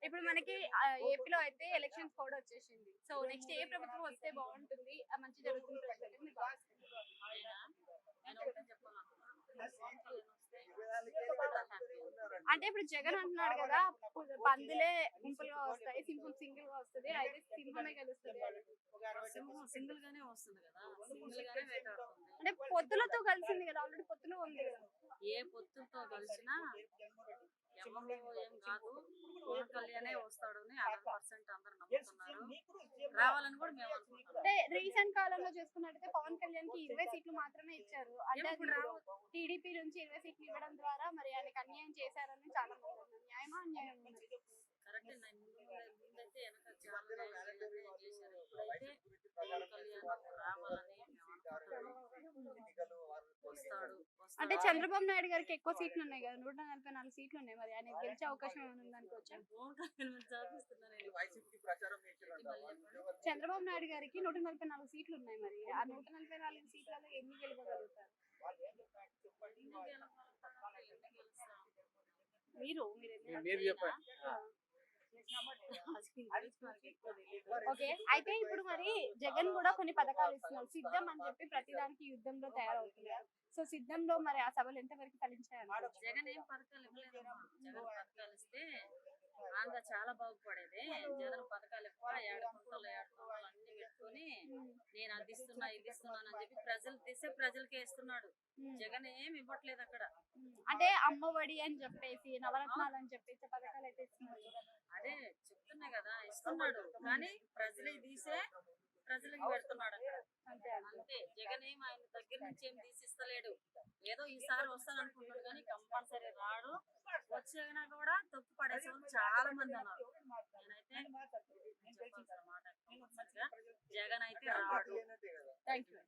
ఇప్పుడు మనకి ఏపీలో అయితే ఎలక్షన్స్ కూడా వచ్చేసింది. సో నెక్స్ట్ ఏ ప్రభుత్వం వస్తే బాగుంటుంది, మంచి జరుగుతుంది ప్రజలకి మీరు భావిస్తున్నారు? నేను ఒకటే చెప్పాలనుకున్నాను. పవన్ కళ్యాణ్ వస్తే హ్యాపీ. అంటే ఇప్పుడు జగన్ అంటున్నాడు కదా, పందులే గుంపులుగా వస్తాయి, సింహం సింగిల్ గా వస్తుంది, అయితే సింహమే గెలుస్తుంది అని. సింహం సింగిల్ గానే వస్తుంది కదా, సింగిల్ గానే వేటాడుతుంది. అంటే పొత్తులతో కలిసింది కదా, ఆల్రెడీ పొత్తులో ఉంది కదా. ఏ పొత్తులతో కలిసినా ఎవరు ఏం కాదు, పవన్ కళ్యాణే వస్తాడు అని 100% అందరు నమ్ముతున్నారు. రావాలని కూడా మేము అనుకుంటున్నాం. అంటే రీసెంట్ కాలంలో చూసుకున్నట్టయితే పవన్ కళ్యాణ్ కి 20 సీట్లు మాత్రమే ఇచ్చారు. అంటే ఇప్పుడు రావు. టీడీపీ నుంచి 20 సీట్లు ఇవ్వడం ద్వారా మరి ఆయనకు అన్యాయం చేశారని చాలా మంది అన్నారు. న్యాయమా అన్యాయం? కరెక్ట్. ముందైతే వెనక చాలా అన్యాయం చేశారు. ఇప్పుడైతే పవన్ కళ్యాణ్ రావాలని మేము అనుకుంటున్నాం. వస్తాడు. అంటే చంద్రబాబు నాయుడు గారికి ఎక్కువ సీట్లు ఉన్నాయి కదా, 144 సీట్లు ఉన్నాయి. మరి ఆయన గెలిచే అవకాశం ఏమైనా ఉందనుకోవచ్చా? పవన్ కళ్యాణ్ మీద చాపిస్తున్నారు. చంద్రబాబు నాయుడు గారికి 144 సీట్లు ఉన్నాయి. మరి ఆ 144 సీట్లలో ఎన్ని గెలవగలుగుతారు? మీరు ఓకే. అయితే ఇప్పుడు మరి జగన్ కూడా కొన్ని పథకాలు ఇస్తున్నారు. సిద్ధం అని చెప్పి ప్రతిదానికి యుద్ధంలో తయారవుతున్నారు. సో సిద్ధంలో మరి ఆ సభలు ఎంతవరకు ఫలించాయి? జగన్ ఏం పథకాలు ఇవ్వలేదమ్మా. జగన్ పథకాలు ఇస్తే ఆంధ్ర చాలా బాగుపడేది. జగన్ పథకాలు ఎక్కువ ఏడుకుంటలు అన్ని పెట్టుకొని నేను అది ఇస్తున్నా ఇది ఇస్తున్నాను అని చెప్పి ప్రజలు తీసే ప్రజలకే ఇస్తున్నాడు. జగన్ ఏం ఇవ్వట్లేదు అక్కడ. అంటే అమ్మఒడి అని చెప్పేసి, నవరత్నాలు అని చెప్పేసి పథకాలు అయితే ఇస్తున్నారు. అదే చెప్తున్నా కదా, ఇస్తున్నాడు. కానీ ప్రజలే తీసే ప్రజలకు పెడుతున్నాడు అక్కడ. అంతే. జగన్ ఏం ఆయన దగ్గర నుంచి ఏం తీసిస్తలేడు. ఏదో ఈసారి వస్తాను అనుకుంటున్నాడు కానీ కంపల్సరీ రాడు. వచ్చేనా కూడా తప్పు పడేసే వాళ్ళు చాలా మంది ఉన్నారు. నేనైతే చెప్పాల్సిన మాట జగన్ అయితే రాడు. Thank you.